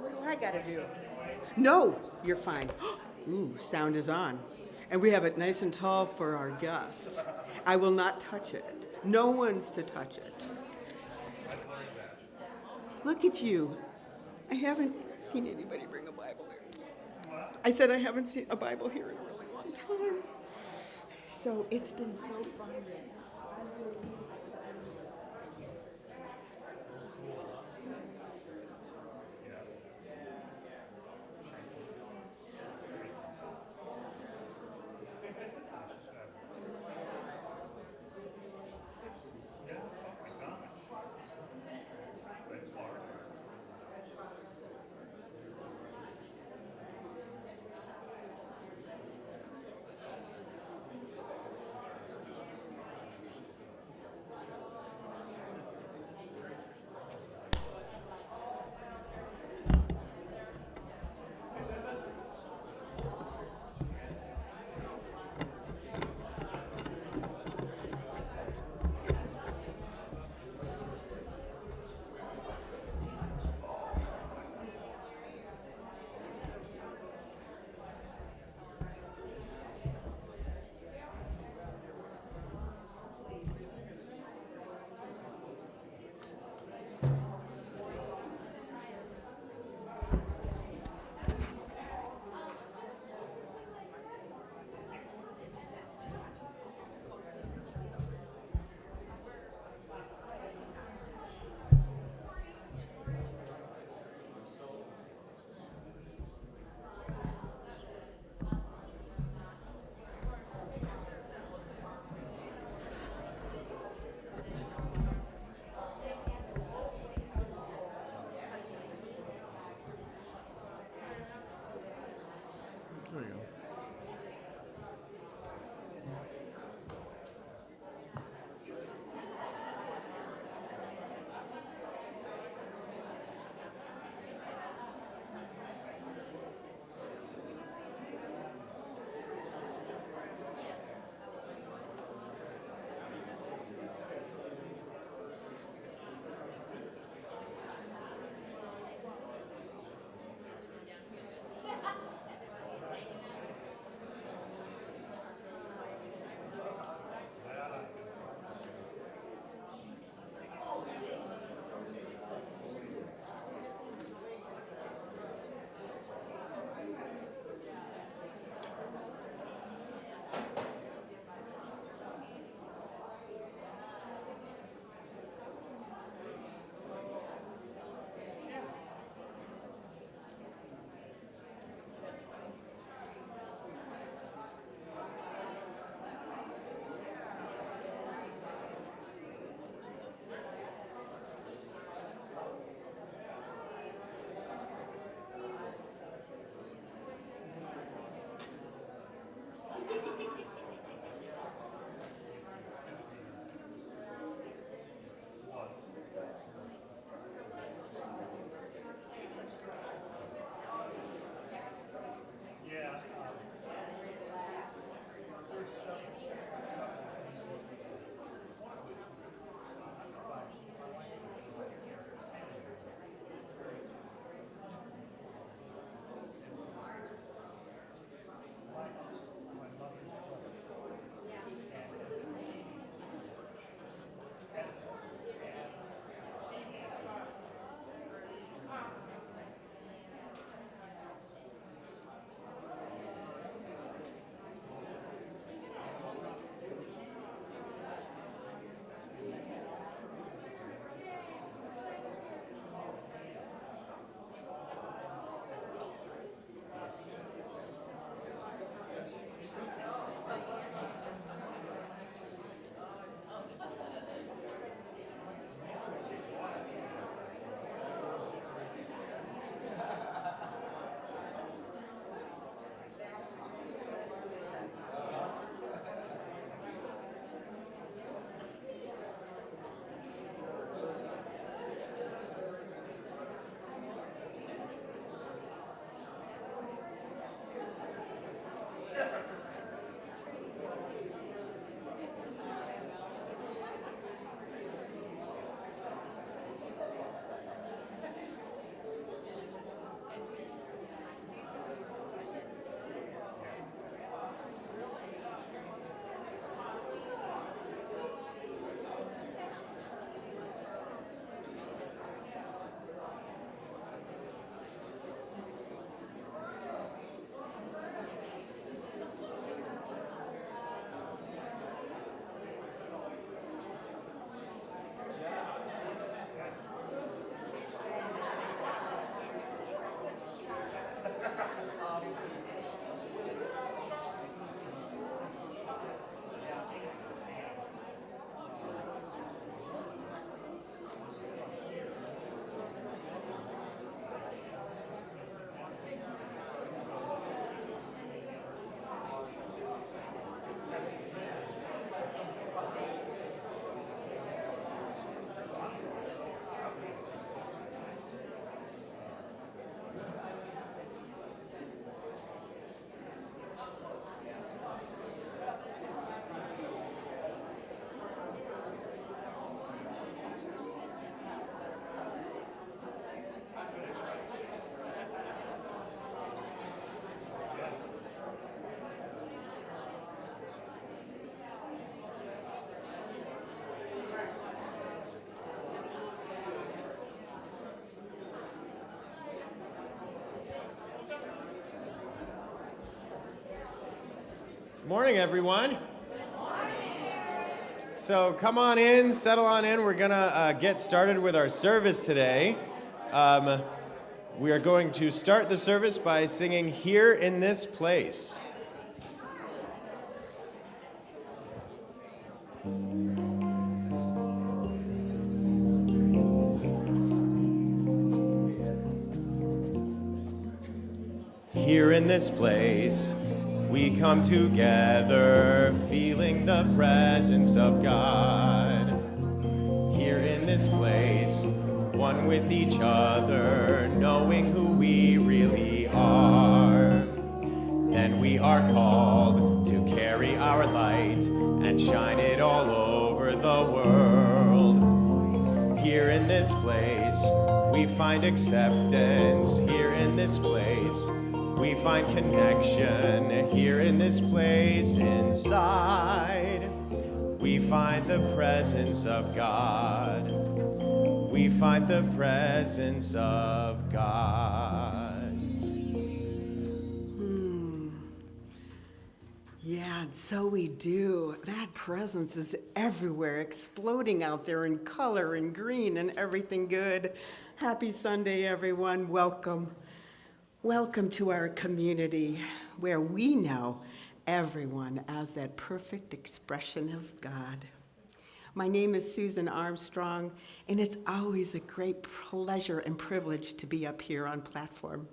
what do I gotta do? No, you're fine. Ooh, sound is on. And we have it nice and tall for our guest. I will not touch it. No one's to touch it. Look at you. I haven't seen anybody bring a Bible here. I said I haven't seen a Bible here in a really long time. So it's been so fun. Morning, everyone. So come on in, settle on in. We're gonna get started with our service today. We are going to start the service by singing "Here in This Place." Here in this place, we come together, feeling the presence of God. Here in this place, one with each other, knowing who we really are. Then we are called to carry our light and shine it all over the world. Here in this place, we find acceptance. Here in this place, we find connection. Here in this place inside, we find the presence of God. We find the presence of God. Yeah, and so we do. That presence is everywhere, exploding out there in color and green and everything good. Happy Sunday, everyone. Welcome. Welcome to our community where we know everyone as that perfect expression of God. My name is Susan Armstrong, and it's always a great pleasure and privilege to be up here on platform.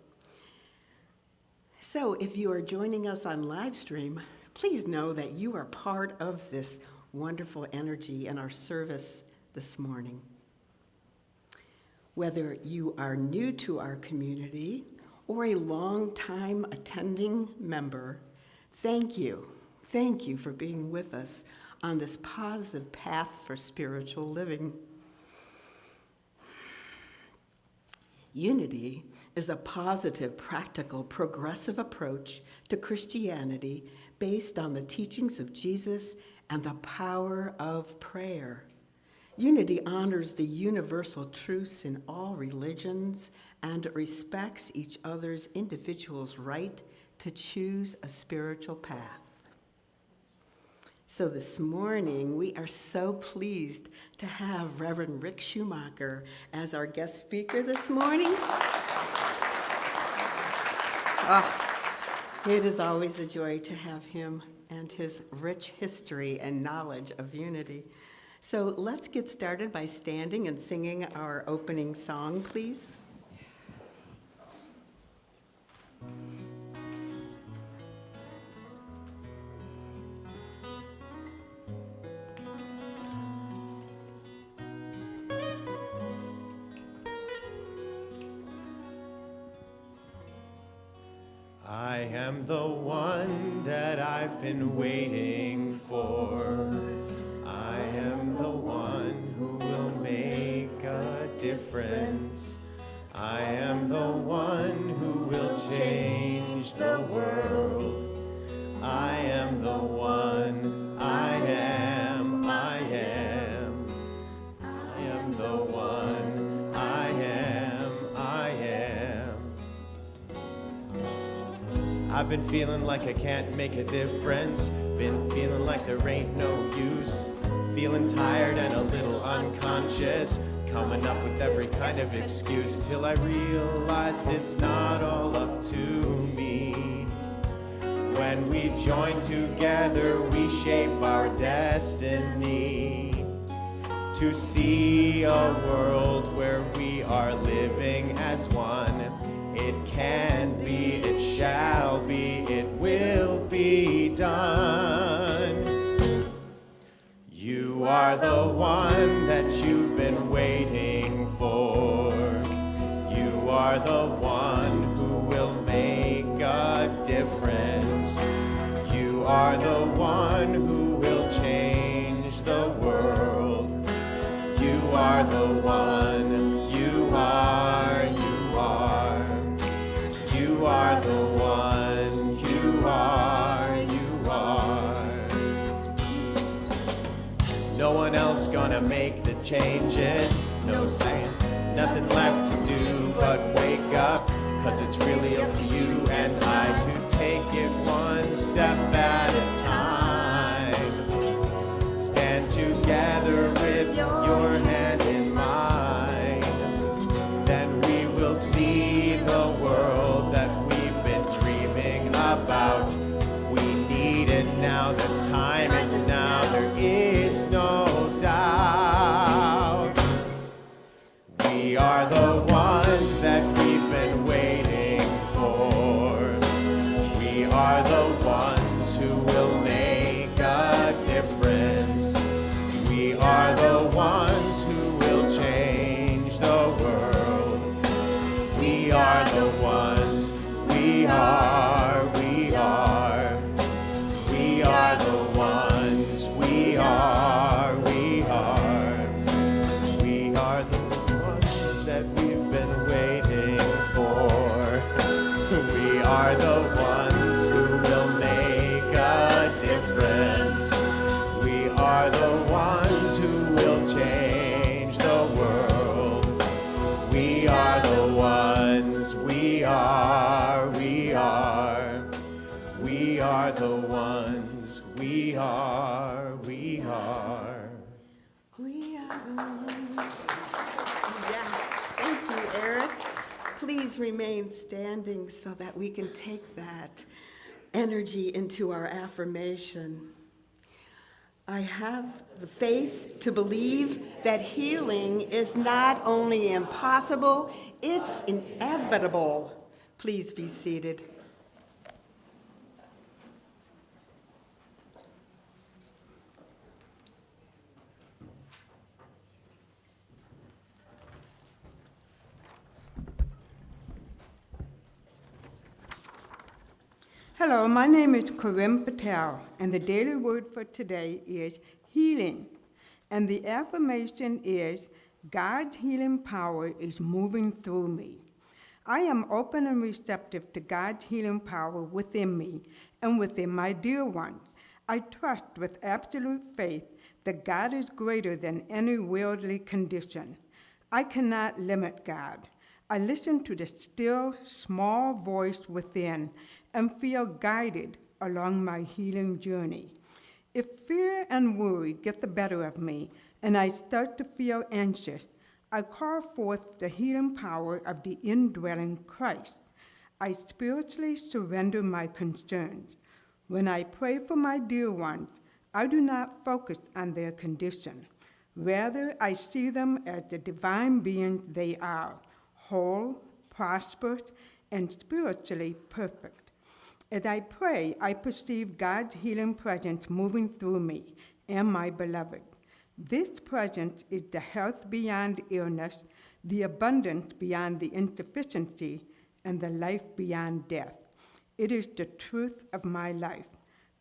So if you are joining us on live stream, please know that you are part of this wonderful energy in our service this morning. Whether you are new to our community or a long-time attending member, thank you. Thank you for being with us on this positive path for spiritual living. Unity is a positive, practical, progressive approach to Christianity based on the teachings of Jesus and the power of prayer. Unity honors the universal truths in all religions and respects each other's individual's right to choose a spiritual path. So this morning, we are so pleased to have Reverend Rick Schumaker as our guest speaker this morning. It is always a joy to have him and his rich history and knowledge of unity. So let's get started by standing and singing our opening song, please. I am the one that I've been waiting for. I am the one who will make a difference. I am the one who will change the world. I am the one. I am. I am. I am the one. I am. I am. I've been feeling like I can't make a difference. Been feeling like there ain't no use. Feeling tired and a little unconscious. Coming up with every kind of excuse till I realized it's not all up to me. When we join together, we shape our destiny. To see a world where we are living as one. It can be, it shall be, it will be done. You are the one that you've been waiting for. You are the one who will make a difference. You are the one who will change the world. You are the one. You are, you are. You are the one. You are, you are. No one else gonna make the changes. No saying, nothing left to do but wake up. 'Cause it's really up to you and I to take it one step at a time. are, we are. We are the ones, we are, we are. We are the ones that we've been waiting for. We are the ones who will make a difference. We are the ones who will change the world. We are the ones, we are, we are. We are the ones, we are, we are. We are the ones. Yes, thank you, Eric. Please remain standing so that we can take that energy into our affirmation. I have the faith to believe that healing is not only impossible, it's inevitable. Please be seated. Hello, my name is Karim Patel, and the daily word for today is healing. And the affirmation is, God's healing power is moving through me. I am open and receptive to God's healing power within me and within my dear ones. I trust with absolute faith that God is greater than any worldly condition. I cannot limit God. I listen to the still, small voice within and feel guided along my healing journey. If fear and worry get the better of me and I start to feel anxious, I call forth the healing power of the indwelling Christ. I spiritually surrender my concerns. When I pray for my dear ones, I do not focus on their condition. Rather, I see them as the divine beings they are, whole, prosperous, and spiritually perfect. As I pray, I perceive God's healing presence moving through me and my beloved. This presence is the health beyond illness, the abundance beyond the insufficiency, and the life beyond death. It is the truth of my life.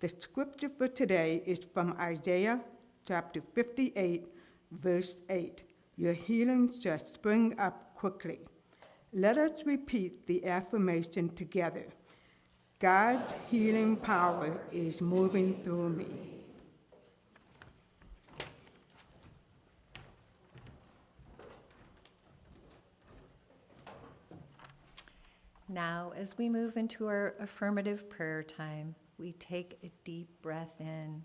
The scripture for today is from Isaiah chapter 58, verse 8. Your healing shall spring up quickly. Let us repeat the affirmation together. God's healing power is moving through me. Now, as we move into our affirmative prayer time, we take a deep breath in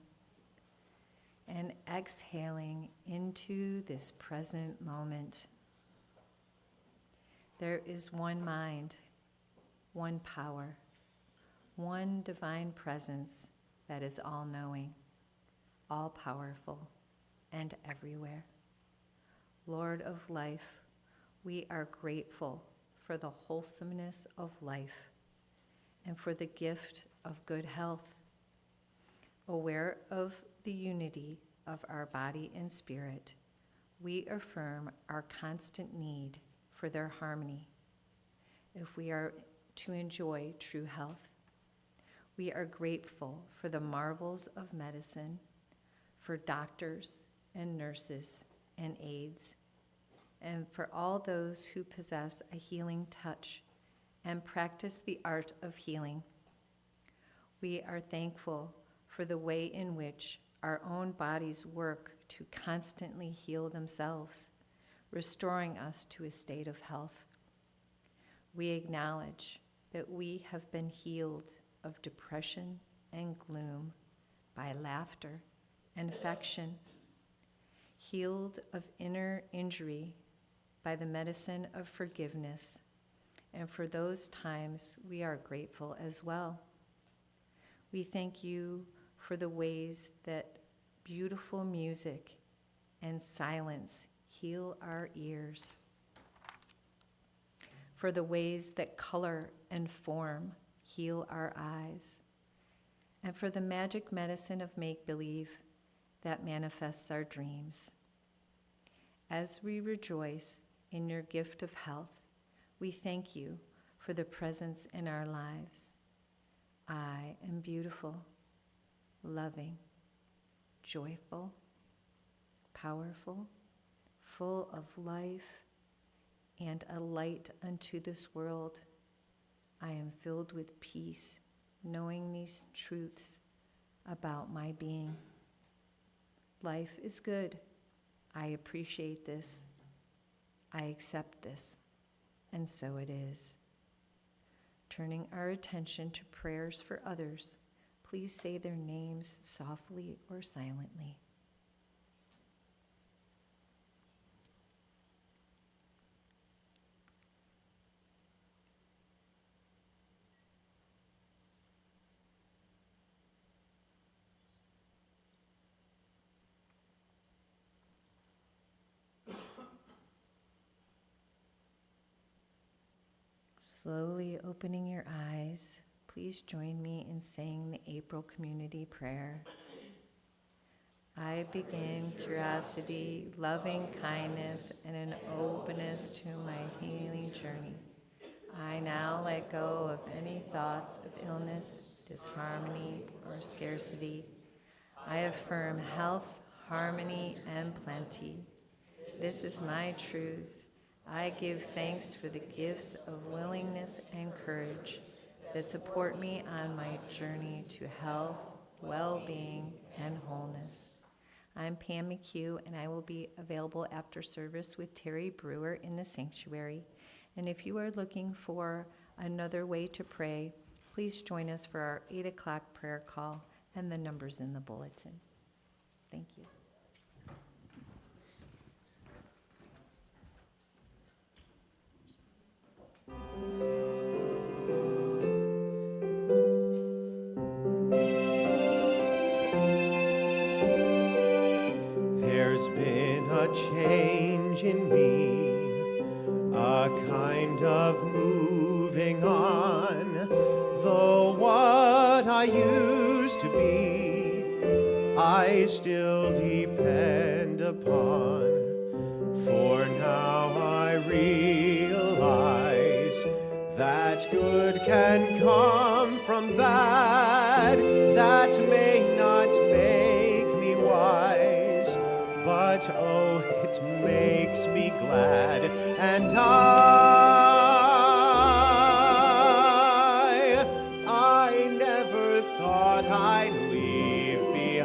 and exhaling into this present moment. There is one mind, one power, one divine presence that is all-knowing, all-powerful, and everywhere. Lord of life, we are grateful for the wholesomeness of life and for the gift of good health. Aware of the unity of our body and spirit, we affirm our constant need for their harmony if we are to enjoy true health. We are grateful for the marvels of medicine, for doctors and nurses and aides, and for all those who possess a healing touch and practice the art of healing. We are thankful for the way in which our own bodies work to constantly heal themselves, restoring us to a state of health. We acknowledge that we have been healed of depression and gloom by laughter and affection, healed of inner injury by the medicine of forgiveness, and for those times we are grateful as well. We thank you for the ways that beautiful music and silence heal our ears, for the ways that color and form heal our eyes, and for the magic medicine of make-believe that manifests our dreams. As we rejoice in your gift of health, we thank you for the presence in our lives. I am beautiful, loving, joyful, powerful, full of life, and a light unto this world. I am filled with peace, knowing these truths about my being. Life is good. I appreciate this. I accept this, and so it is. Turning our attention to prayers for others, please say their names softly or silently. Slowly opening your eyes, please join me in saying the April Community Prayer. I begin curiosity, loving kindness, and an openness to my healing journey. I now let go of any thoughts of illness, disharmony, or scarcity. I affirm health, harmony, and plenty. This is my truth. I give thanks for the gifts of willingness and courage that support me on my journey to health, well-being, and wholeness. I'm Pam McHugh, and I will be available after service with Terry Brewer in the sanctuary. And if you are looking for another way to pray, please join us for our 8 o'clock prayer call, and the number's in the bulletin. Thank you. There's been a change in me, a kind of moving on. Though what I used to be, I still depend upon. For now I realize that good can come from bad. That may not make me wise, but oh, it makes me glad. And I never thought I'd leave behind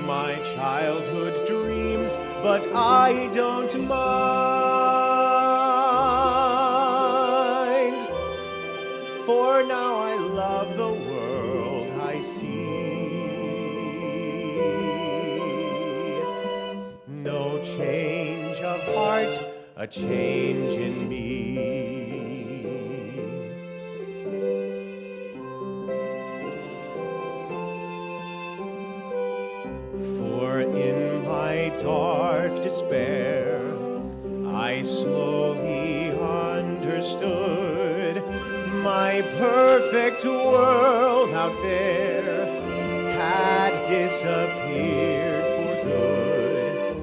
my childhood dreams, but I don't mind. For now I love the world I see. No change of heart, a change in me. For in my dark despair, I slowly understood my perfect world out there had disappeared for good.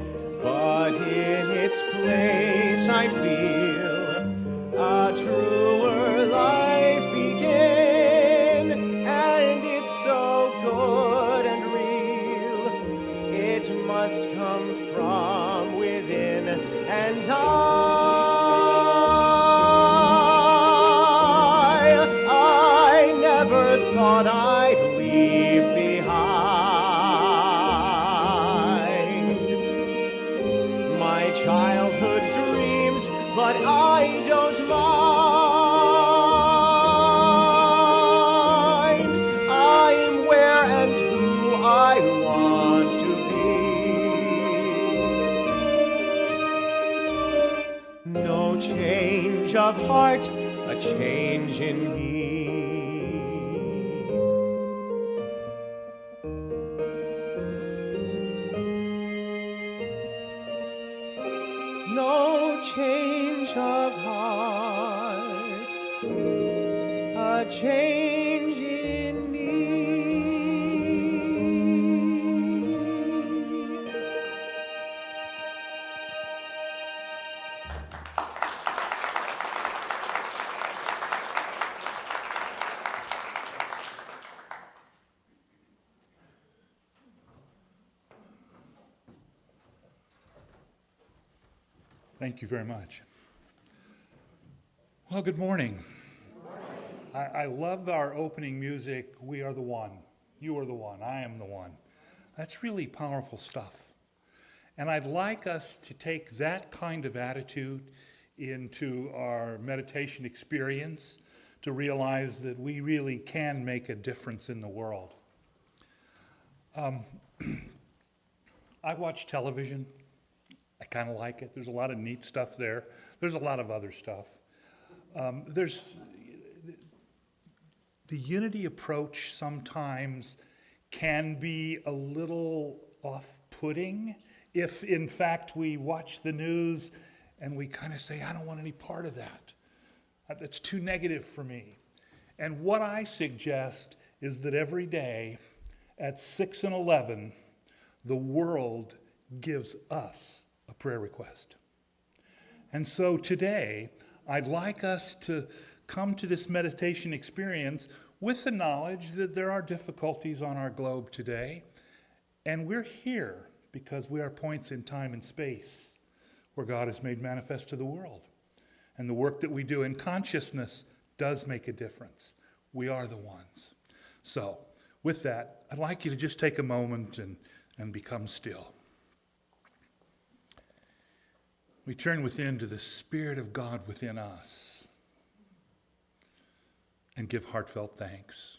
But in its place I feel a truer life begin, and it's so good and real. It must come from within, and I never thought I'd leave behind my childhood dreams, but I don't mind. I'm where and who I want to be. No change of heart, a change in me. No change of heart, a change in me. Thank you very much. Well, good morning. I love our opening music, We Are the One. You are the one. I am the one. That's really powerful stuff. And I'd like us to take that kind of attitude into our meditation experience to realize that we really can make a difference in the world. I watch television. I kind of like it. There's a lot of neat stuff there. There's a lot of other stuff. There's the unity approach sometimes can be a little off-putting if, in fact, we watch the news and we kind of say, I don't want any part of that. That's too negative for me. And what I suggest is that every day at 6 and 11, the world gives us a prayer request. And so today, I'd like us to come to this meditation experience with the knowledge that there are difficulties on our globe today, and we're here because we are points in time and space where God is made manifest to the world. And the work that we do in consciousness does make a difference. We are the ones. So, with that, I'd like you to just take a moment and become still. We turn within to the Spirit of God within us and give heartfelt thanks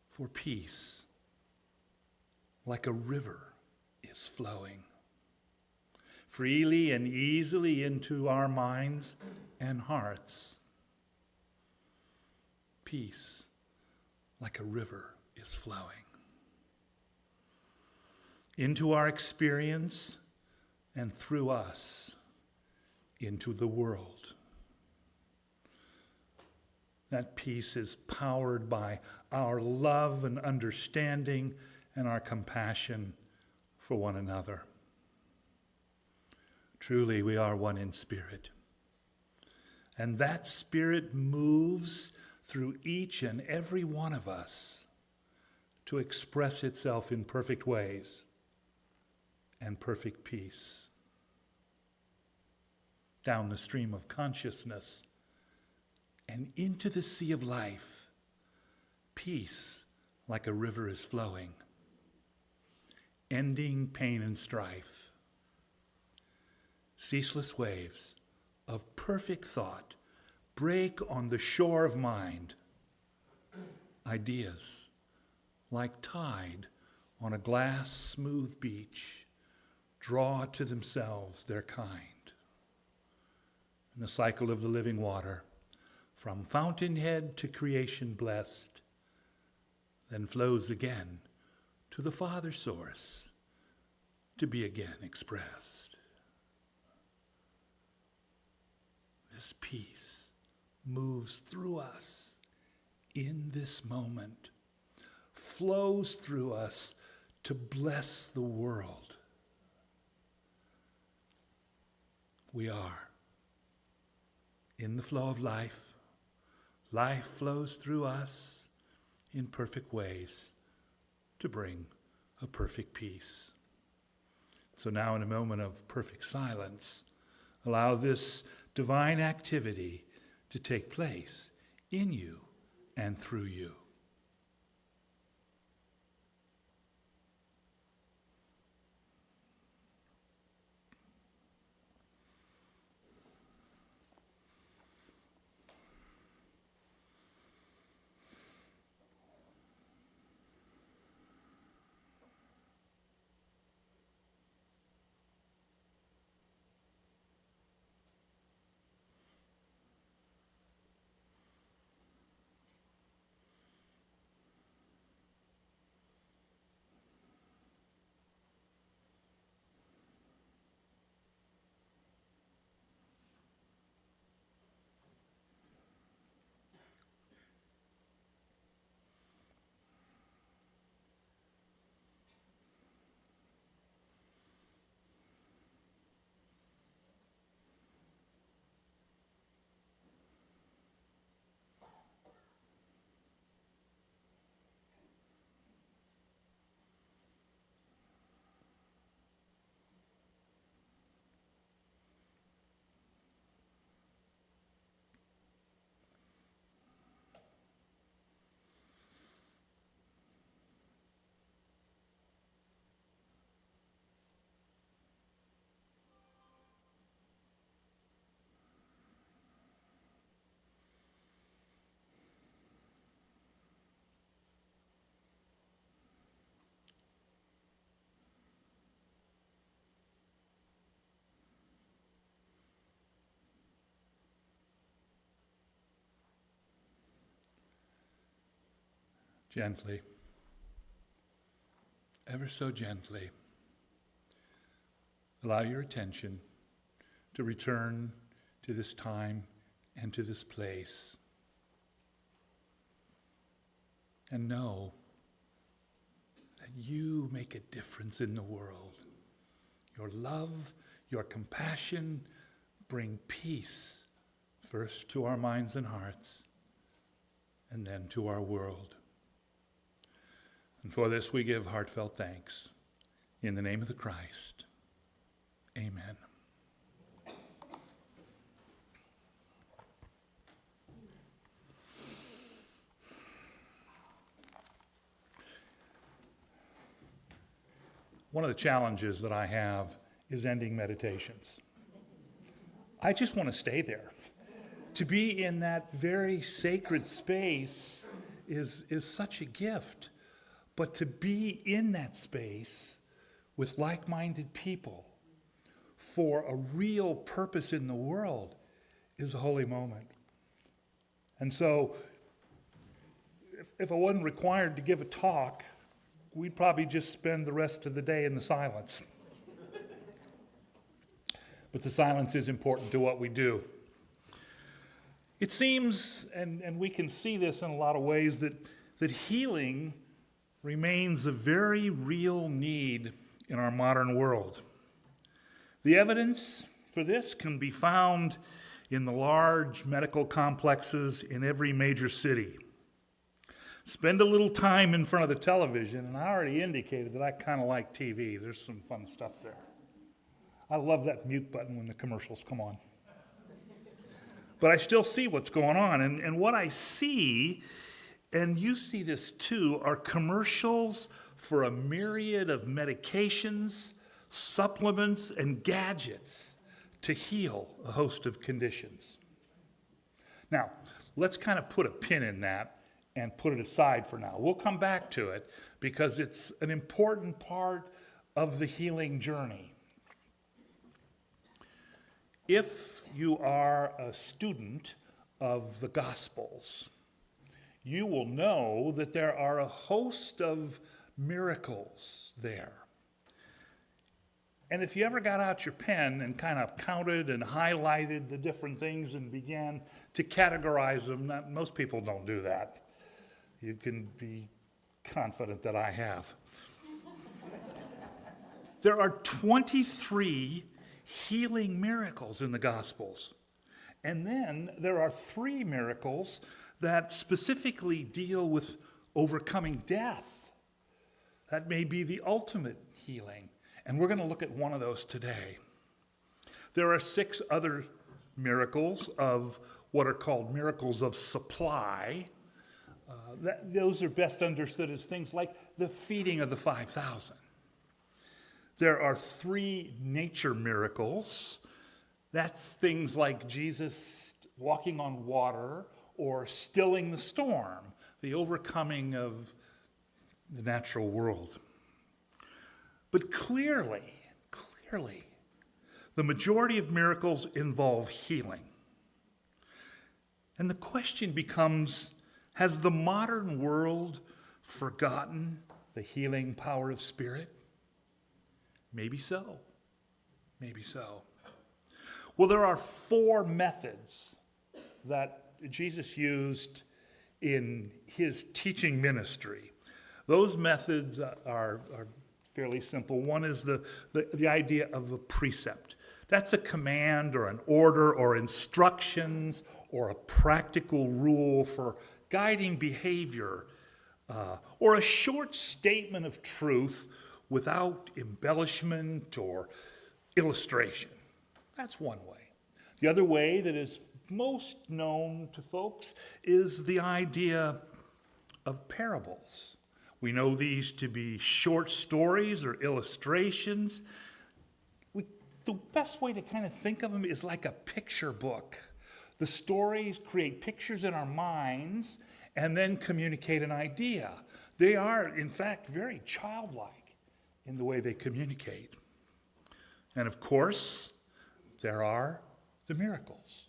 for peace, like a river, is flowing freely and easily into our minds and hearts. Peace, like a river, is flowing into our experience and through us into the world. That peace is powered by our love and understanding and our compassion for one another. Truly, we are one in spirit. And that spirit moves through each and every one of us to express itself in perfect ways and perfect peace. Down the stream of consciousness and into the sea of life, peace like a river is flowing, ending pain and strife. Ceaseless waves of perfect thought break on the shore of mind. Ideas, like tide on a glass smooth beach, draw to themselves their kind. In the cycle of the living water, from fountainhead to creation blessed, then flows again to the Father source to be again expressed. This peace moves through us in this moment, flows through us to bless the world. We are in the flow of life. Life flows through us in perfect ways to bring a perfect peace. So now, in a moment of perfect silence, allow this divine activity to take place in you and through you. gently, ever so gently, allow your attention to return to this time and to this place. And know that you make a difference in the world. Your love, your compassion bring peace first to our minds and hearts, and then to our world. And for this we give heartfelt thanks. In the name of the Christ, amen. One of the challenges that I have is ending meditations. I just want to stay there. To be in that very sacred space is such a gift. But to be in that space with like-minded people for a real purpose in the world is a holy moment. And so, if I wasn't required to give a talk, we'd probably just spend the rest of the day in the silence. But the silence is important to what we do. It seems, and we can see this in a lot of ways, that healing remains a very real need in our modern world. The evidence for this can be found in the large medical complexes in every major city. Spend a little time in front of the television, and I already indicated that I kind of like TV. There's some fun stuff there. I love that mute button when the commercials come on. But I still see what's going on, and what I see, and you see this too, are commercials for a myriad of medications, supplements, and gadgets to heal a host of conditions. Now, let's kind of put a pin in that and put it aside for now. We'll come back to it because it's an important part of the healing journey. If you are a student of the Gospels, you will know that there are a host of miracles there. And if you ever got out your pen and kind of counted and highlighted the different things and began to categorize them, most people don't do that. You can be confident that I have. There are 23 healing miracles in the Gospels. And then there are 3 miracles that specifically deal with overcoming death. That may be the ultimate healing. And we're going to look at one of those today. There are 6 other miracles of what are called miracles of supply. Those are best understood as things like the feeding of the 5,000. There are 3 nature miracles. That's things like Jesus walking on water or stilling the storm, the overcoming of the natural world. But clearly, the majority of miracles involve healing. And the question becomes, has the modern world forgotten the healing power of Spirit? Maybe so. Maybe so. Well, there are 4 methods that Jesus used in his teaching ministry. Those methods are fairly simple. One is the idea of a precept. That's a command or an order or instructions or a practical rule for guiding behavior or a short statement of truth without embellishment or illustration. That's one way. The other way that is most known to folks is the idea of parables. We know these to be short stories or illustrations. The best way to kind of think of them is like a picture book. The stories create pictures in our minds and then communicate an idea. They are, in fact, very childlike in the way they communicate. And of course, there are the miracles.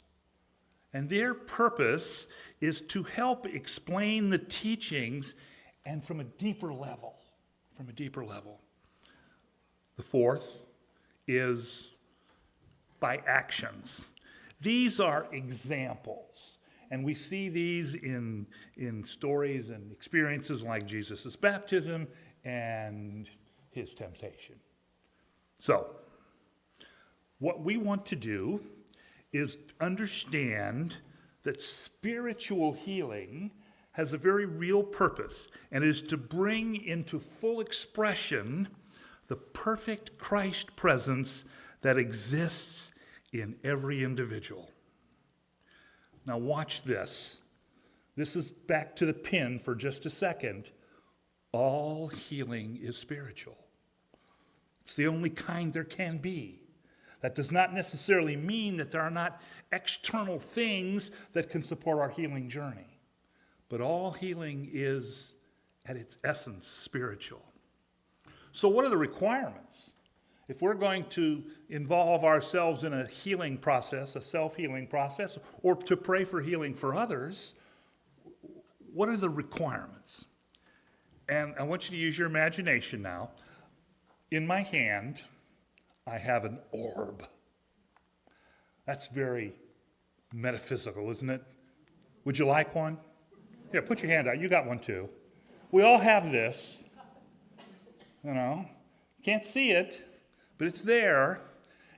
And their purpose is to help explain the teachings and from a deeper level. The fourth is by actions. These are examples, and we see these in stories and experiences like Jesus' baptism and his temptation. So, what we want to do is understand that spiritual healing has a very real purpose, and is to bring into full expression the perfect Christ presence that exists in every individual. Now watch this. This is back to the pin for just a second. All healing is spiritual. It's the only kind there can be. That does not necessarily mean that there are not external things that can support our healing journey. But all healing is, at its essence, spiritual. So what are the requirements? If we're going to involve ourselves in a healing process, a self-healing process, or to pray for healing for others, what are the requirements? And I want you to use your imagination now. In my hand, I have an orb. That's very metaphysical, isn't it? Would you like one? Here, put your hand out. You got one too. We all have this. You know, can't see it, but it's there.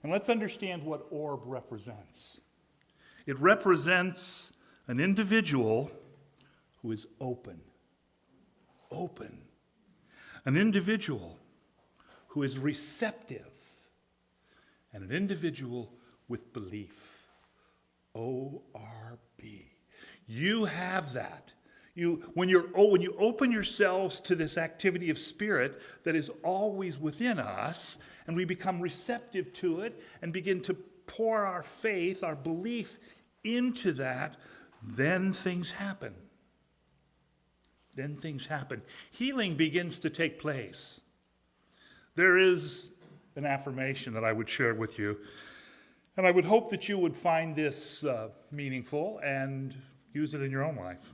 And let's understand what orb represents. It represents an individual who is open. Open. An individual who is receptive. And an individual with belief. O-R-B. You have that. When you open yourselves to this activity of spirit that is always within us, and we become receptive to it and begin to pour our faith, our belief into that, then things happen. Healing begins to take place. There is an affirmation that I would share with you, and I would hope that you would find this meaningful and use it in your own life.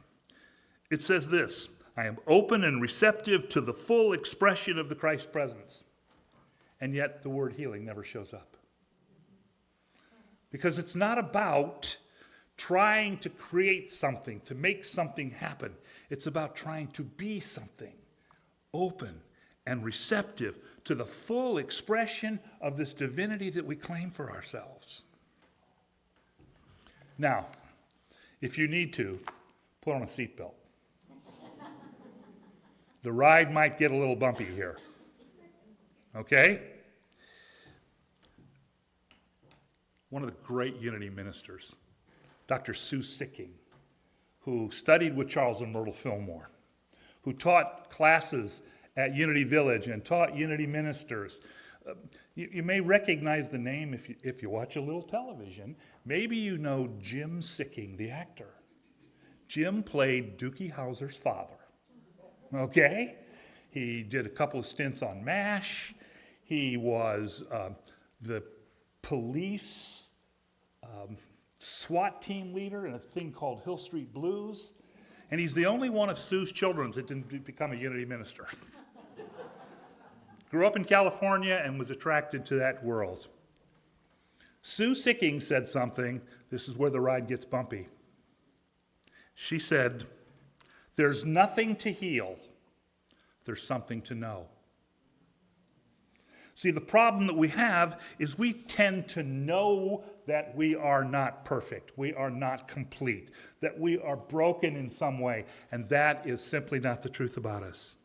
It says this: I am open and receptive to the full expression of the Christ presence. And yet the word healing never shows up. Because it's not about trying to create something, to make something happen. It's about trying to be something, open and receptive to the full expression of this divinity that we claim for ourselves. Now, if you need to, put on a seatbelt. The ride might get a little bumpy here. Okay? One of the great Unity ministers, Dr. Sue Sicking, who studied with Charles and Myrtle Fillmore, who taught classes at Unity Village and taught Unity ministers. You may recognize the name if you watch a little television. Maybe you know Jim Sicking, the actor. Jim played Dookie Howser's father. Okay? He did a couple of stints on MASH. He was the police SWAT team leader in a thing called Hill Street Blues. And he's the only one of Sue's children that didn't become a Unity minister. Grew up in California and was attracted to that world. Sue Sicking said something. This is where the ride gets bumpy. She said, "There's nothing to heal. There's something to know." See, the problem that we have is we tend to know that we are not perfect, we are not complete, that we are broken in some way, and that is simply not the truth about us.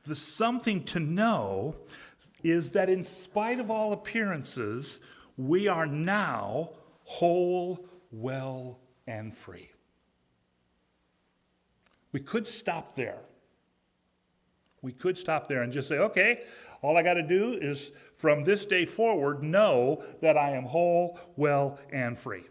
The something to know is that in spite of all appearances, we are now whole, well, and free. We could stop there. We could stop there and just say, okay, all I got to do is from this day forward know that I am whole, well, and free.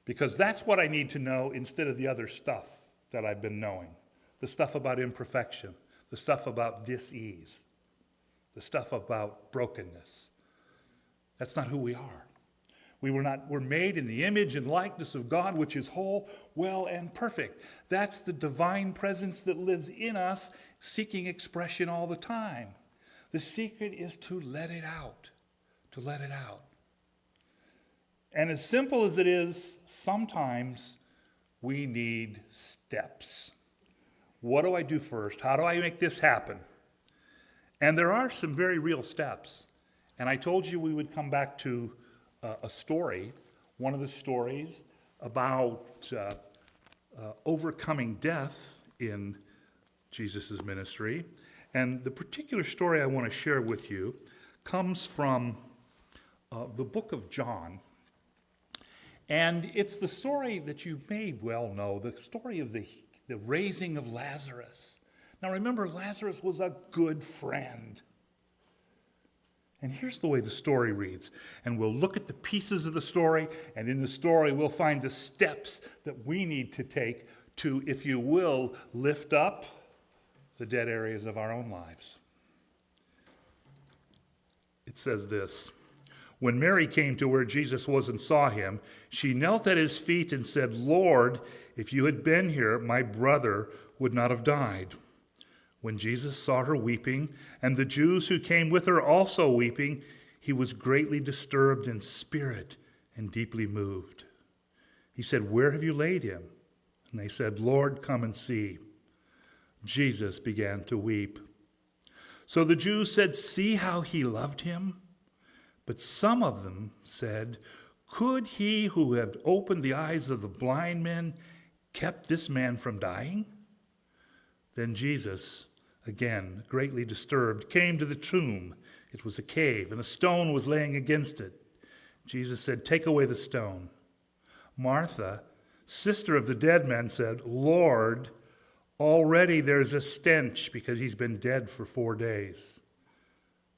Because that's what I need to know instead of the other stuff that I've been knowing. The stuff about imperfection, the stuff about dis-ease, the stuff about brokenness. That's not who we are. We're made in the image and likeness of God, which is whole, well, and perfect. That's the divine presence that lives in us, seeking expression all the time. The secret is to let it out, to let it out. And as simple as it is, sometimes we need steps. What do I do first? How do I make this happen? And there are some very real steps. And I told you we would come back to a story, one of the stories about overcoming death in Jesus' ministry. And the particular story I want to share with you comes from the book of John. And it's the story that you may well know, the story of the raising of Lazarus. Now remember, Lazarus was a good friend. And here's the way the story reads. And we'll look at the pieces of the story, and in the story we'll find the steps that we need to take to, if you will, lift up the dead areas of our own lives. It says this: When Mary came to where Jesus was and saw him, she knelt at his feet and said, "Lord, if you had been here, my brother would not have died." When Jesus saw her weeping, and the Jews who came with her also weeping, he was greatly disturbed in spirit and deeply moved. He said, "Where have you laid him?" And they said, "Lord, come and see." Jesus began to weep. So the Jews said, "See how he loved him?" But some of them said, "Could he who had opened the eyes of the blind men kept this man from dying?" Then Jesus, again greatly disturbed, came to the tomb. It was a cave, and a stone was laying against it. Jesus said, "Take away the stone." Martha, sister of the dead man, said, "Lord, already there's a stench because he's been dead for 4 days."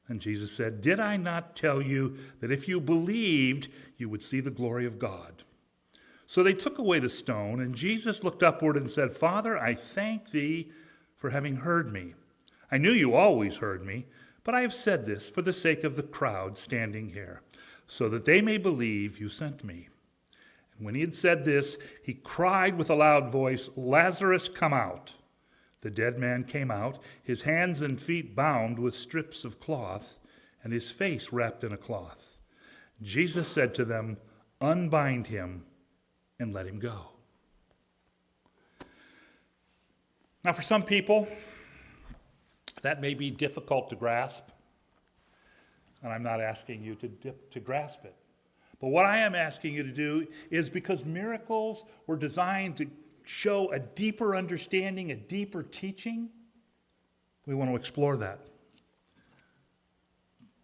And Jesus said, "Did I not tell you that if you believed, you would see the glory of God?" So they took away the stone, and Jesus looked upward and said, "Father, I thank thee for having heard me. I knew you always heard me, but I have said this for the sake of the crowd standing here, so that they may believe you sent me." And when he had said this, he cried with a loud voice, "Lazarus, come out." The dead man came out, his hands and feet bound with strips of cloth, and his face wrapped in a cloth. Jesus said to them, "Unbind him and let him go." Now, for some people, that may be difficult to grasp, and I'm not asking you to grasp it. But what I am asking you to do is, because miracles were designed to show a deeper understanding, a deeper teaching, we want to explore that.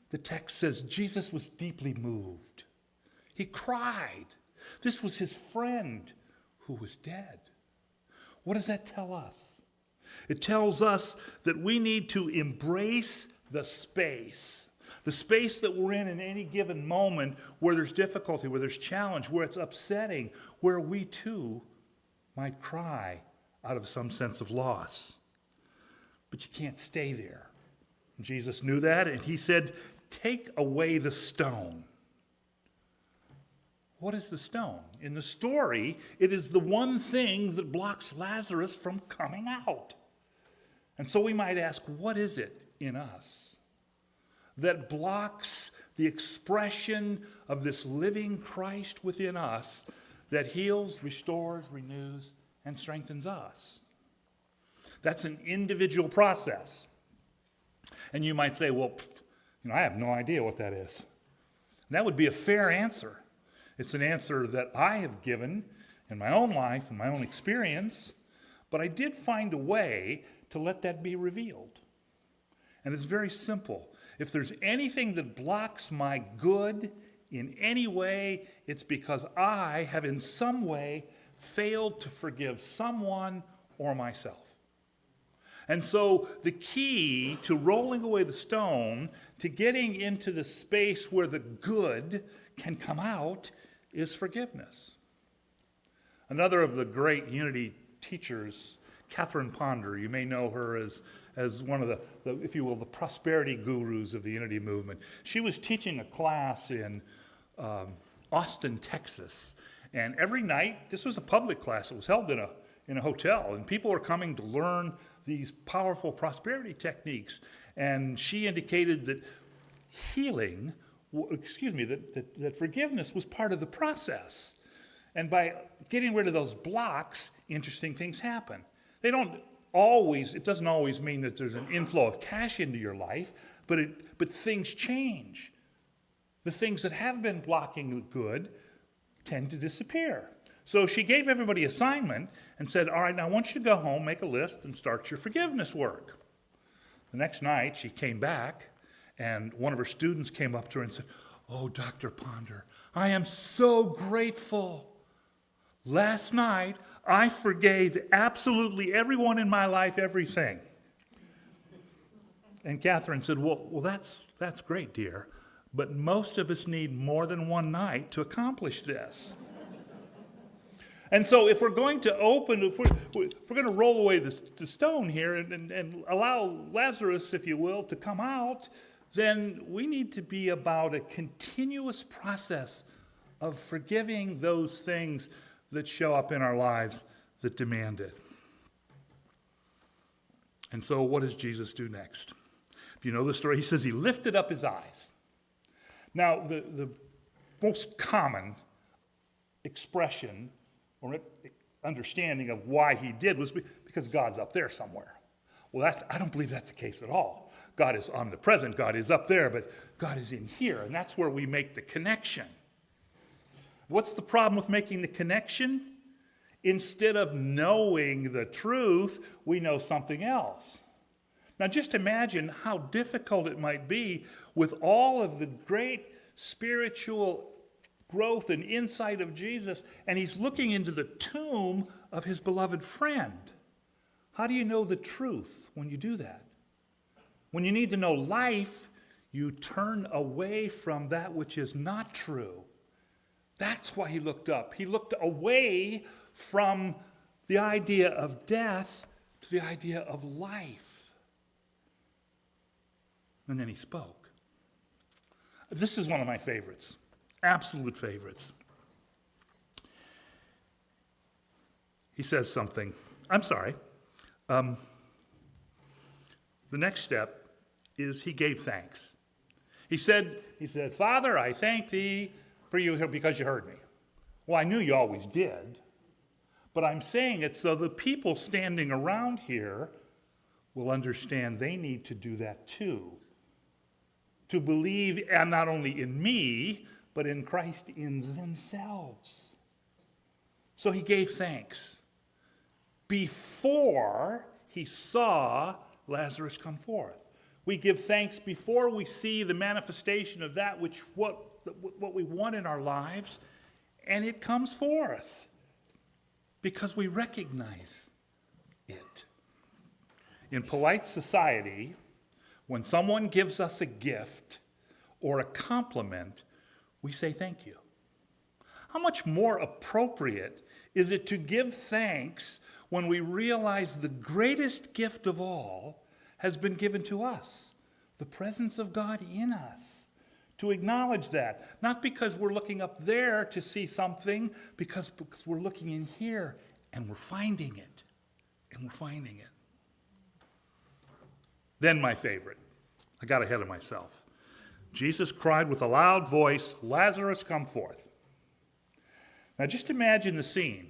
The text says Jesus was deeply moved. He cried. This was his friend who was dead. What does that tell us? It tells us that we need to embrace the space that we're in any given moment where there's difficulty, where there's challenge, where it's upsetting, where we too might cry out of some sense of loss. But you can't stay there. Jesus knew that, and he said, "Take away the stone." What is the stone? In the story, it is the one thing that blocks Lazarus from coming out. And so we might ask, what is it in us that blocks the expression of this living Christ within us that heals, restores, renews, and strengthens us? That's an individual process. And you might say, well, I have no idea what that is. And that would be a fair answer. It's an answer that I have given in my own life, in my own experience, but I did find a way to let that be revealed. And it's very simple. If there's anything that blocks my good in any way, it's because I have in some way failed to forgive someone or myself. And so the key to rolling away the stone, to getting into the space where the good can come out, is forgiveness. Another of the great unity teachers, Catherine Ponder, you may know her as one of the, if you will, the prosperity gurus of the unity movement. She was teaching a class in Austin, Texas. And every night, this was a public class. It was held in a hotel, and people were coming to learn these powerful prosperity techniques. And she indicated that that forgiveness was part of the process. And by getting rid of those blocks, interesting things happen. It doesn't always mean that there's an inflow of cash into your life, but things change. The things that have been blocking the good tend to disappear. So she gave everybody an assignment and said, all right, now I want you to go home, make a list, and start your forgiveness work. The next night, she came back, and one of her students came up to her and said, oh, Dr. Ponder, I am so grateful. Last night, I forgave absolutely everyone in my life everything. And Catherine said, well, that's great, dear, but most of us need more than one night to accomplish this. And so if we're going to if we're going to roll away the stone here and allow Lazarus, if you will, to come out, then we need to be about a continuous process of forgiving those things that show up in our lives that demand it. And so what does Jesus do next? If you know the story, he says he lifted up his eyes. Now, the most common expression or understanding of why he did was because God's up there somewhere. Well, I don't believe that's the case at all. God is omnipresent, God is up there, but God is in here, and that's where we make the connection. What's the problem with making the connection? Instead of knowing the truth, we know something else. Now just imagine how difficult it might be with all of the great spiritual growth and insight of Jesus, and he's looking into the tomb of his beloved friend. How do you know the truth when you do that? When you need to know life, you turn away from that which is not true. That's why he looked up. He looked away from the idea of death to the idea of life. And then he spoke. This is one of my favorites, absolute favorites. He says something. I'm sorry. The next step is he gave thanks. He said, Father, I thank thee for you because you heard me. Well, I knew you always did, but I'm saying it so the people standing around here will understand they need to do that too. To believe, and not only in me, but in Christ in themselves. So he gave thanks before he saw Lazarus come forth. We give thanks before we see the manifestation of that what we want in our lives, and it comes forth because we recognize it. In polite society, when someone gives us a gift or a compliment, we say thank you. How much more appropriate is it to give thanks when we realize the greatest gift of all has been given to us, the presence of God in us? To acknowledge that, not because we're looking up there to see something, because we're looking in here and we're finding it. Then my favorite. I got ahead of myself. Jesus cried with a loud voice, Lazarus, come forth. Now just imagine the scene.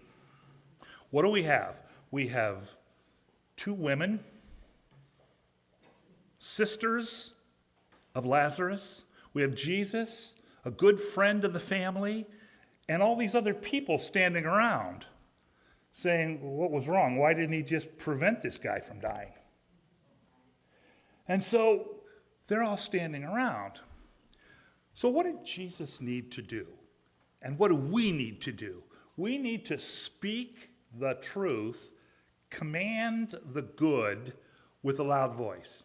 What do we have? We have two women, sisters of Lazarus. We have Jesus, a good friend of the family, and all these other people standing around saying, well, what was wrong? Why didn't he just prevent this guy from dying? And so they're all standing around. So what did Jesus need to do? And what do we need to do? We need to speak the truth, command the good with a loud voice.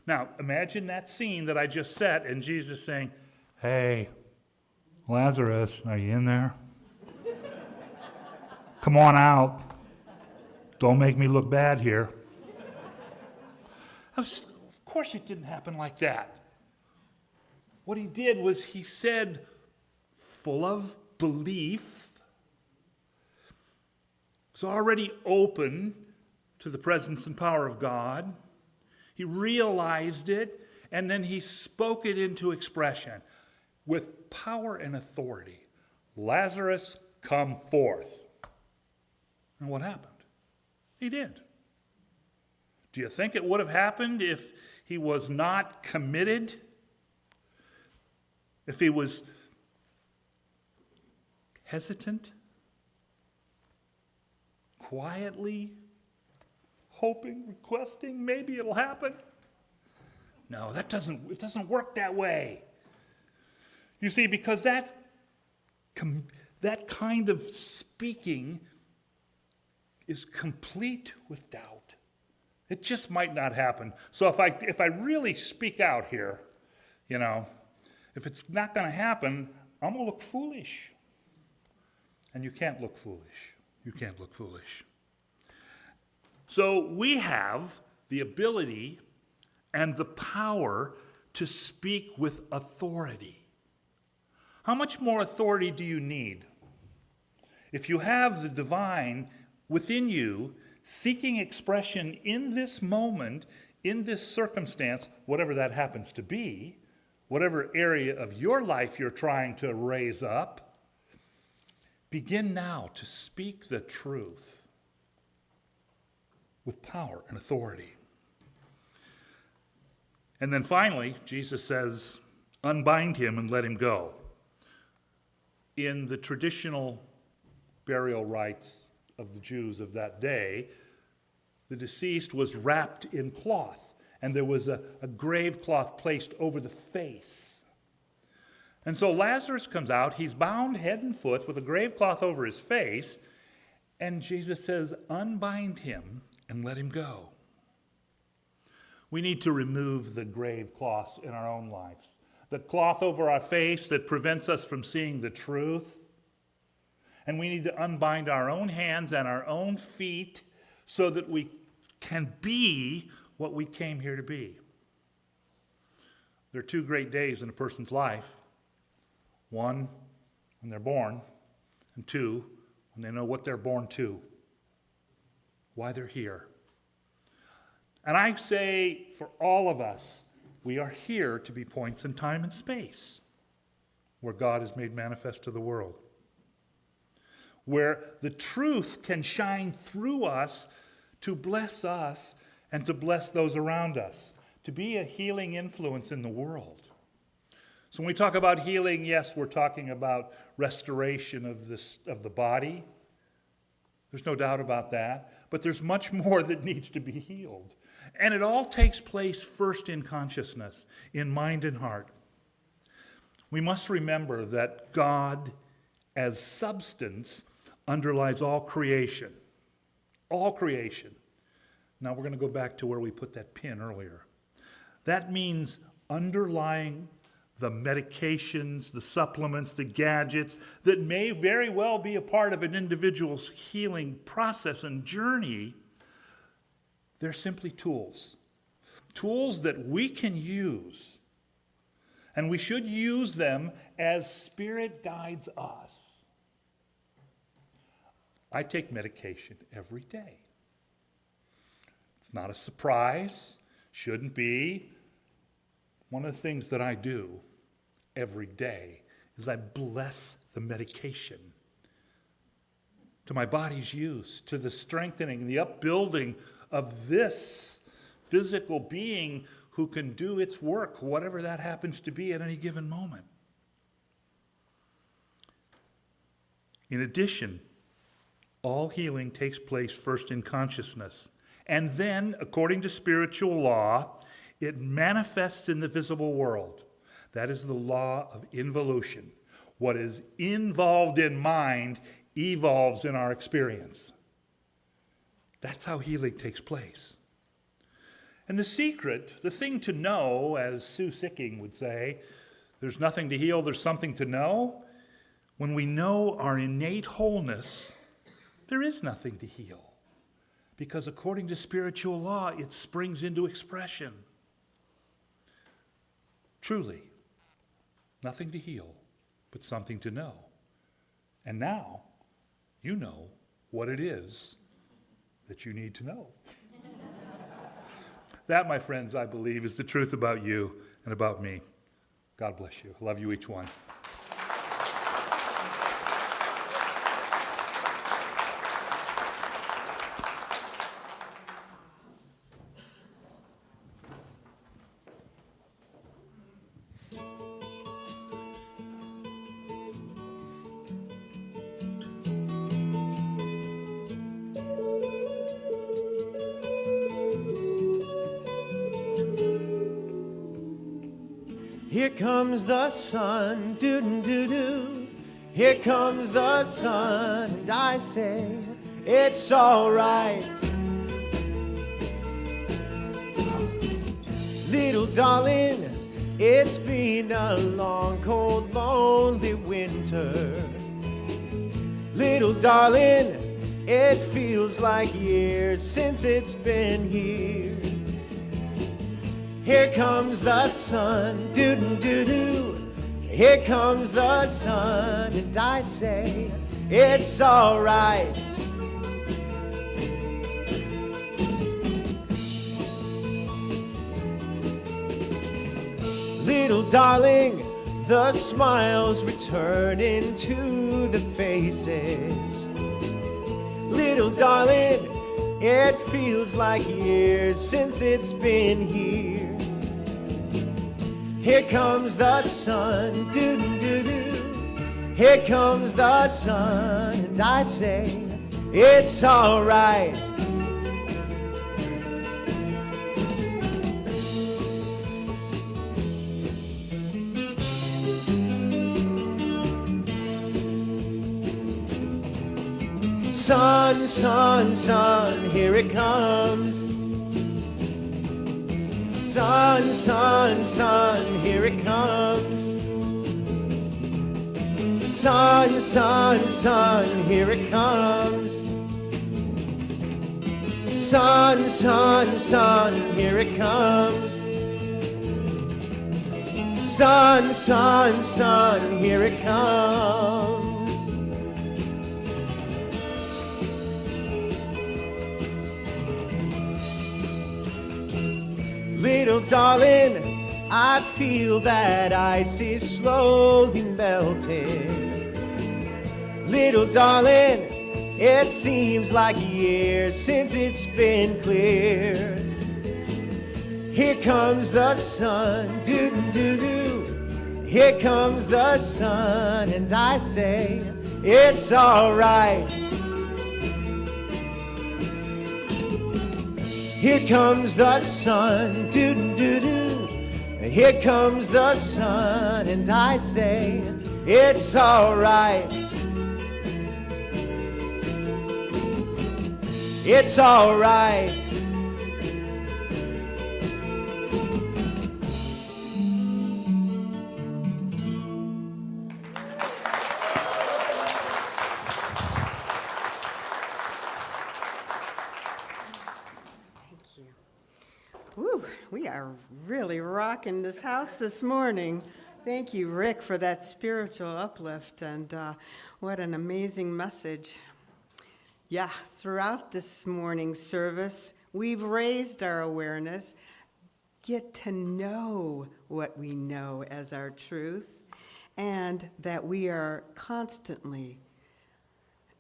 Now, imagine that scene that I just set and Jesus saying, hey, Lazarus, are you in there? Come on out. Don't make me look bad here. Of course it didn't happen like that. What he did was he said full of belief, was already open to the presence and power of God. He realized it, and then he spoke it into expression with power and authority. Lazarus, come forth. And what happened? He did. Do you think it would have happened if he was not committed? If he was hesitant? Quietly hoping, requesting, maybe it'll happen? No, it doesn't work that way. You see, because that kind of speaking is complete with doubt. It just might not happen. So if I really speak out here, if it's not going to happen, I'm going to look foolish. And you can't look foolish. You can't look foolish. So we have the ability and the power to speak with authority. How much more authority do you need? If you have the divine within you, seeking expression in this moment, in this circumstance, whatever that happens to be, whatever area of your life you're trying to raise up, begin now to speak the truth with power and authority. And then finally, Jesus says, unbind him and let him go. In the traditional burial rites of the Jews of that day, the deceased was wrapped in cloth, and there was a grave cloth placed over the face. And so Lazarus comes out, he's bound head and foot with a grave cloth over his face, and Jesus says, unbind him and let him go. We need to remove the grave cloths in our own lives. The cloth over our face that prevents us from seeing the truth. And we need to unbind our own hands and our own feet so that we can be what we came here to be. There are two great days in a person's life. One, when they're born, and two, when they know what they're born to, why they're here. And I say for all of us, we are here to be points in time and space where God is made manifest to the world, where the truth can shine through us and to bless those around us, to be a healing influence in the world. So when we talk about healing, yes, we're talking about restoration of the body. There's no doubt about that. But there's much more that needs to be healed. And it all takes place first in consciousness, in mind and heart. We must remember that God, as substance, underlies all creation. All creation. Now we're going to go back to where we put that pin earlier. That means underlying the medications, the supplements, the gadgets that may very well be a part of an individual's healing process and journey. They're simply tools. Tools that we can use. And we should use them as Spirit guides us. I take medication every day. It's not a surprise. Shouldn't be. One of the things that I do every day is I bless the medication to my body's use, to the strengthening, the upbuilding of this physical being who can do its work, whatever that happens to be at any given moment. In addition, all healing takes place first in consciousness, and then, according to spiritual law, it manifests in the visible world. That is the law of involution. What is involved in mind evolves in our experience. That's how healing takes place. And the secret, the thing to know, as Sue Sicking would say, there's nothing to heal, there's something to know. When we know our innate wholeness, there is nothing to heal. Because according to spiritual law, it springs into expression. Truly, nothing to heal, but something to know. And now you know what it is that you need to know. That, my friends, I believe, is the truth about you and about me. God bless you. I love you, each one. Here comes the sun, doo-doo-doo-doo. Here comes the sun, and I say, it's all right. Little darling, it's been a long, cold, lonely winter. Little darling, it feels like years since it's been here. Here comes the sun, doo-doo-doo-doo. Here comes the sun, and I say, it's all right. Little darling, the smiles returning to the faces. Little darling, it feels like years since it's been here. Here comes the sun, doo-doo-doo-doo. Here comes the sun, and I say, it's all right. Sun, sun, sun, here it comes. Sun, sun, sun, here it comes. Sun, sun, sun, here it comes. Sun, sun, sun, here it comes. Sun, sun, sun, here it comes. Little darling, I feel that ice is slowly melting. Little darling, it seems like years since it's been clear. Here comes the sun, doo-doo-doo-doo. Here comes the sun, and I say, it's all right. Here comes the sun, doo-doo-doo-doo. Here comes the sun, and I say, it's all right. It's all right. Woo, we are really rocking this house this morning. Thank you, Rick, for that spiritual uplift, and what an amazing message. Yeah, throughout this morning's service, we've raised our awareness, get to know what we know as our truth, and that we are constantly,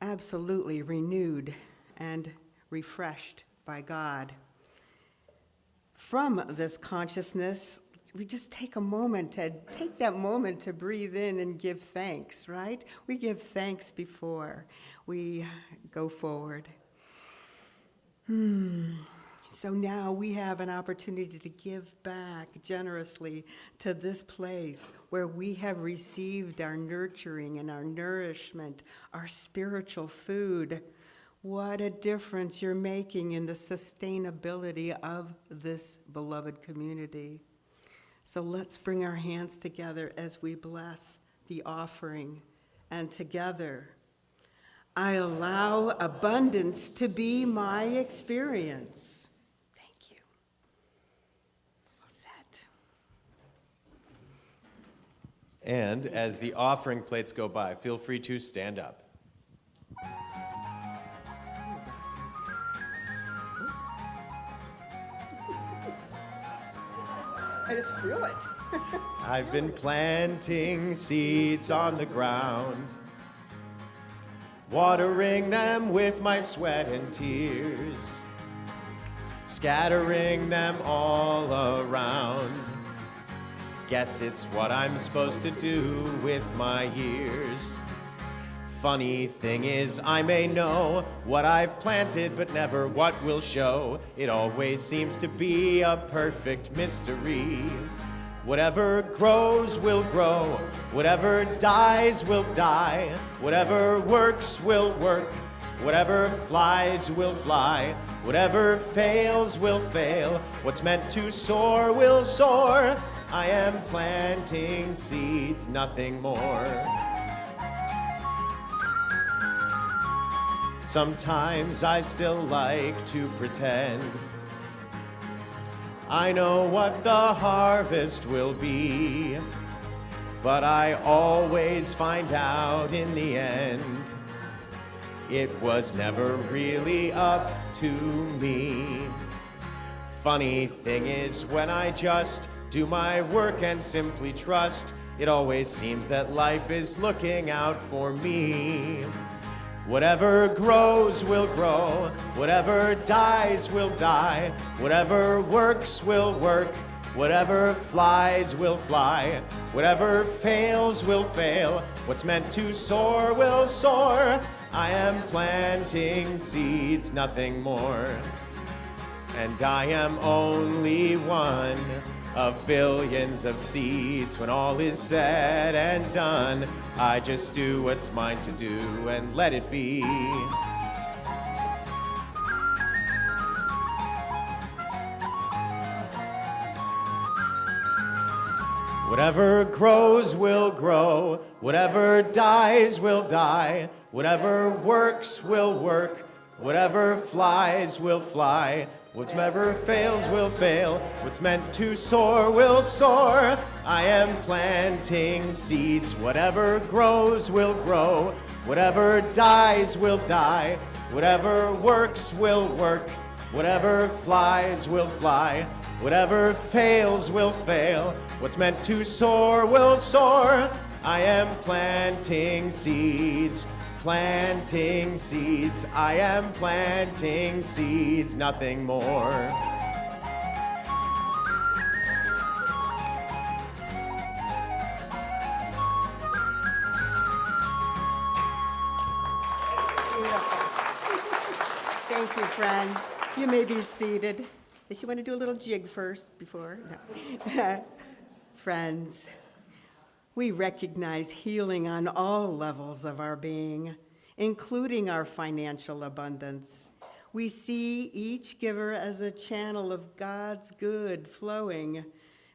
absolutely renewed and refreshed by God. From this consciousness, we just take that moment to breathe in and give thanks, right? We give thanks before we go forward. So now we have an opportunity to give back generously to this place where we have received our nurturing and our nourishment, our spiritual food. What a difference you're making in the sustainability of this beloved community. So let's bring our hands together as we bless the offering. And together, I allow abundance to be my experience. Thank you. All set. And as the offering plates go by, feel free to stand up. I just feel it. I've been planting seeds on the ground, watering them with my sweat and tears, scattering them all around. Guess it's what I'm supposed to do with my years. Funny thing is, I may know what I've planted, but never what will show. It always seems to be a perfect mystery. Whatever grows will grow, whatever dies will die, whatever works will work, whatever flies will fly, whatever fails will fail, what's meant to soar will soar. I am planting seeds, nothing more. Sometimes I still like to pretend I know what the harvest will be, but I always find out in the end it was never really up to me. Funny thing is, when I just do my work and simply trust, it always seems that life is looking out for me. Whatever grows will grow, whatever dies will die, whatever works will work, whatever flies will fly, whatever fails will fail, what's meant to soar will soar. I am planting seeds, nothing more. And I am only one of billions of seeds. When all is said and done, I just do what's mine to do and let it be. Whatever grows will grow, whatever dies will die, whatever works will work, whatever flies will fly, whatever fails will fail, what's meant to soar will soar. I am planting seeds, whatever grows will grow, whatever dies will die, whatever works will work, whatever flies will fly, whatever fails will fail, what's meant to soar will soar. I am planting seeds, planting seeds. I am planting seeds, nothing more. Thank you, friends. You may be seated. Does she want to do a little jig first before? No. Friends, we recognize healing on all levels of our being, including our financial abundance. We see each giver as a channel of God's good flowing.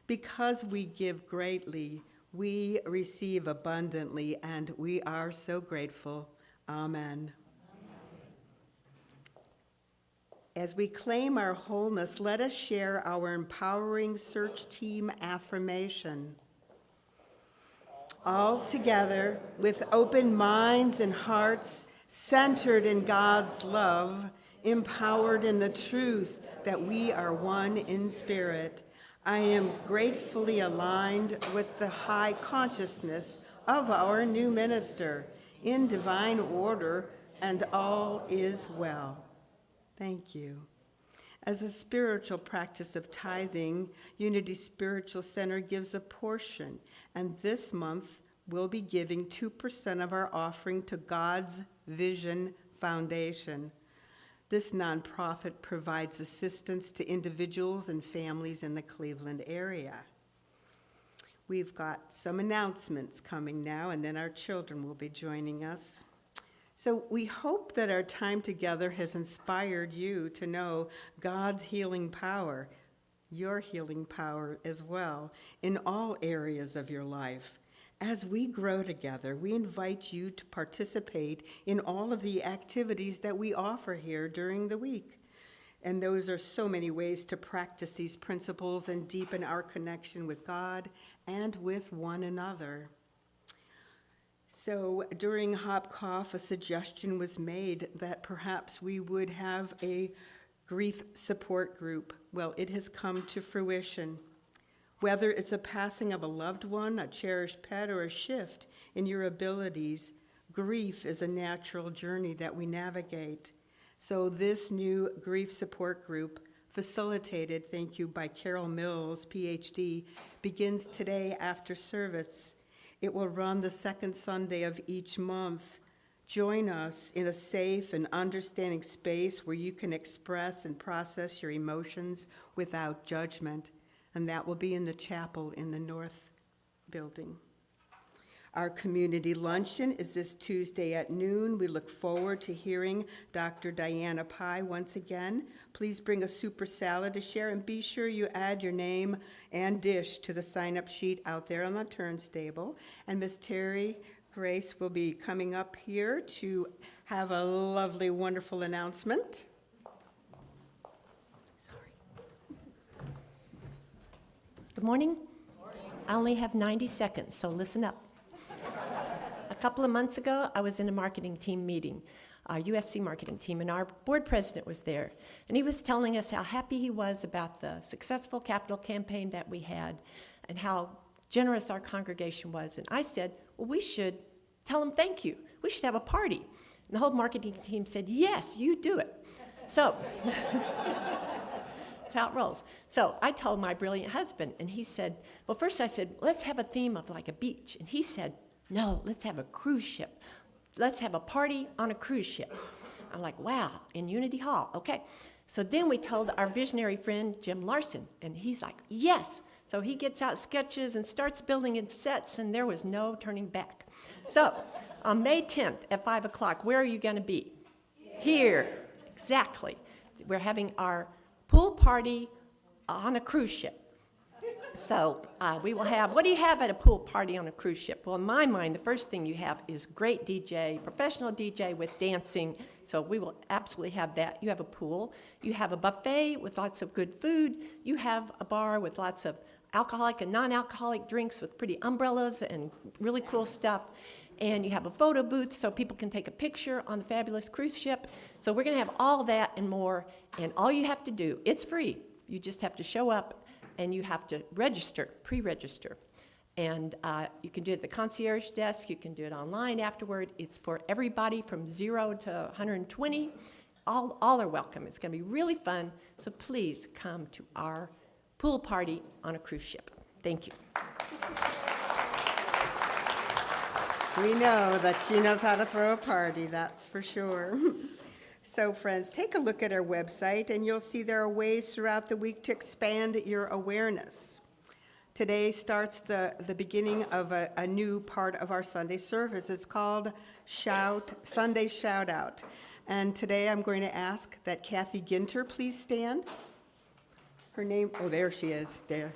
Because we give greatly, we receive abundantly, and we are so grateful. Amen. As we claim our wholeness, let us share our empowering search team affirmation. All together, with open minds and hearts, centered in God's love, empowered in the truth that we are one in spirit, I am gratefully aligned with the high consciousness of our new minister, in divine order, and all is well. Thank you. As a spiritual practice of tithing, Unity Spiritual Center gives a portion, and this month we'll be giving 2% of our offering to God's Vision Foundation. This nonprofit provides assistance to individuals and families in the Cleveland area. We've got some announcements coming now, and then our children will be joining us. So we hope that our time together has inspired you to know God's healing power, your healing power as well, in all areas of your life. As we grow together, we invite you to participate in all of the activities that we offer here during the week. And those are so many ways to practice these principles and deepen our connection with God and with one another. So during Hop Cough, a suggestion was made that perhaps we would have a grief support group. Well, it has come to fruition. Whether it's a passing of a loved one, a cherished pet, or a shift in your abilities, grief is a natural journey that we navigate. So this new grief support group, facilitated, thank you, by Carol Mills, PhD, begins today after service. It will run the second Sunday of each month. Join us in a safe and understanding space where you can express and process your emotions without judgment, and that will be in the chapel in the North Building. Our community luncheon is this Tuesday at noon. We look forward to hearing Dr. Diana Pye once again. Please bring a super salad to share, and be sure you add your name and dish to the sign-up sheet out there on the turnstile. And Miss Terry Grace will be coming up here to have a lovely, wonderful announcement. Good morning. I only have 90 seconds, so listen up. A couple of months ago, I was in a marketing team meeting, our USC marketing team, and our board president was there. And he was telling us how happy he was about the successful capital campaign that we had and how generous our congregation was. And I said, well, we should tell him thank you. We should have a party. And the whole marketing team said, yes, you do it. So that's how it rolls. So I told my brilliant husband, and he said, well, first I said, let's have a theme of like a beach. And he said, no, let's have a cruise ship. Let's have a party on a cruise ship. I'm like, wow, in Unity Hall, okay. So then we told our visionary friend, Jim Larson, and he's like, yes. So he gets out sketches and starts building in sets, and there was no turning back. So on May 10th at 5 o'clock, where are you going to be? Here, exactly. We're having our pool party on a cruise ship. So we will have, what do you have at a pool party on a cruise ship? Well, in my mind, the first thing you have is great DJ, professional DJ with dancing. So we will absolutely have that. You have a pool. You have a buffet with lots of good food. You have a bar with lots of alcoholic and non-alcoholic drinks with pretty umbrellas and really cool stuff. And you have a photo booth so people can take a picture on the fabulous cruise ship. So we're going to have all that and more. And all you have to do, it's free. You just have to show up. And you have to register, pre-register. And you can do it at the concierge desk. You can do it online afterward. It's for everybody from 0 to 120. All are welcome. It's going to be really fun. So please come to our pool party on a cruise ship. Thank you. We know that she knows how to throw a party, that's for sure. So friends, take a look at our website and you'll see there are ways throughout the week to expand your awareness. Today starts the beginning of a new part of our Sunday service. It's called Sunday Shout Out. And today I'm going to ask that Kathy Ginter please stand. Her name, oh, there she is, there.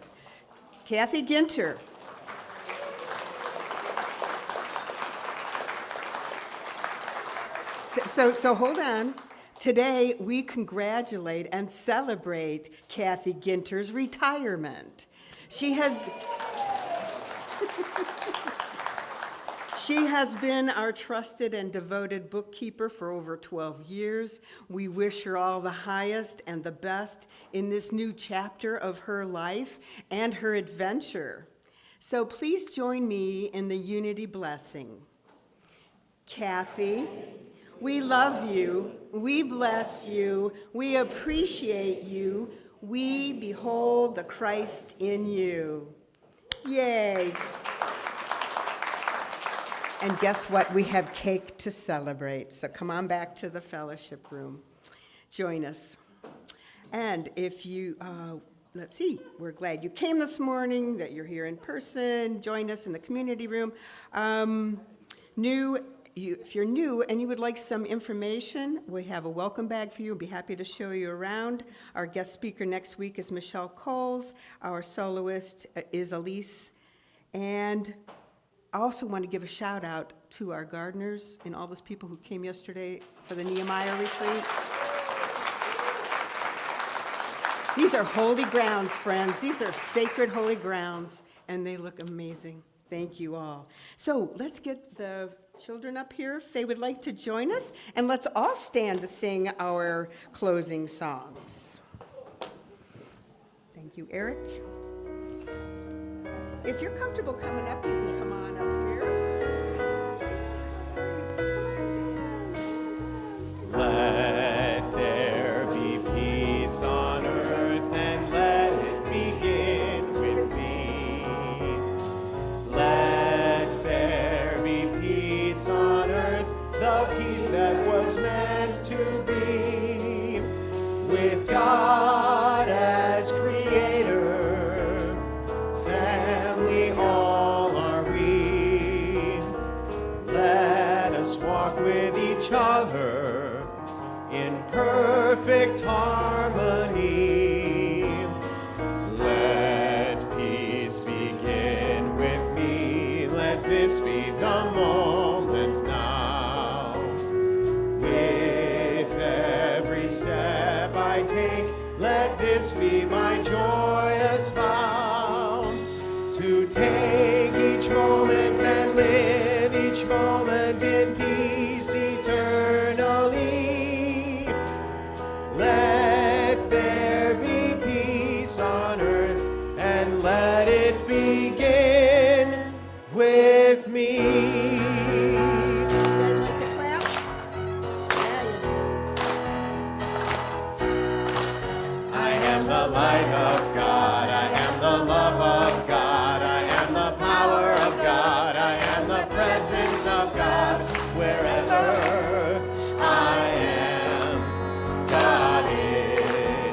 Kathy Ginter. So hold on. Today, we congratulate and celebrate Kathy Ginter's retirement. She has been our trusted and devoted bookkeeper for over 12 years. We wish her all the highest and the best in this new chapter of her life and her adventure. So please join me in the Unity blessing. Kathy, we love you, we bless you, we appreciate you, we behold the Christ in you. Yay. And guess what? We have cake to celebrate, so come on back to the fellowship room. Join us. And if you, let's see, we're glad you came this morning, that you're here in person, join us in the community room. If you're new and you would like some information, we have a welcome bag for you. We'll be happy to show you around. Our guest speaker next week is Michelle Coles. Our soloist is Elise. And I also want to give a shout out to our gardeners and all those people who came yesterday for the Nehemiah retreat. These are holy grounds, friends. These are sacred holy grounds, and they look amazing. Thank you all. So let's get the children up here if they would like to join us, and let's all stand to sing our closing songs. Thank you, Eric. If you're comfortable coming up, you can come on up here. Let there be peace on earth and let it begin with me. Let there be peace on earth, the peace that was meant to be. With God as creator, family all are we. Let us walk with each other in perfect harmony. Let peace begin with me. Let this be the moment now. With every step I take, let this be my joyous vow. To take each moment and live each moment in peace eternally. Let there be peace on earth and let it begin with me. You guys like to clap? Yeah, you do. I am the light of God, I am the love of God, I am the power of God, I am the presence of God. Wherever I am, God is.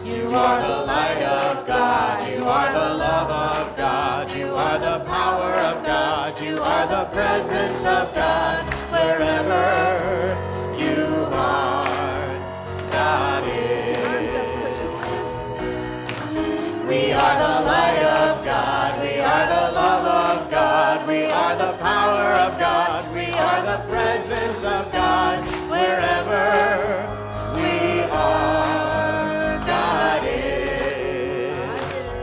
You are the light of God, you are the love of God, you are the power of God, you are the presence of God. Wherever you are, God is. We are the light of God, we are the love of God, we are the power of God, we are the presence of God. Wherever we are, God is,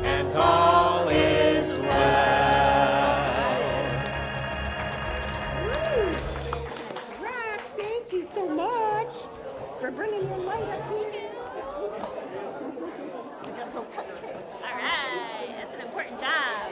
and all is well. Woo! Guys rock. Thank you so much for bringing your light up here. I got a little cupcake. All right, that's an important job.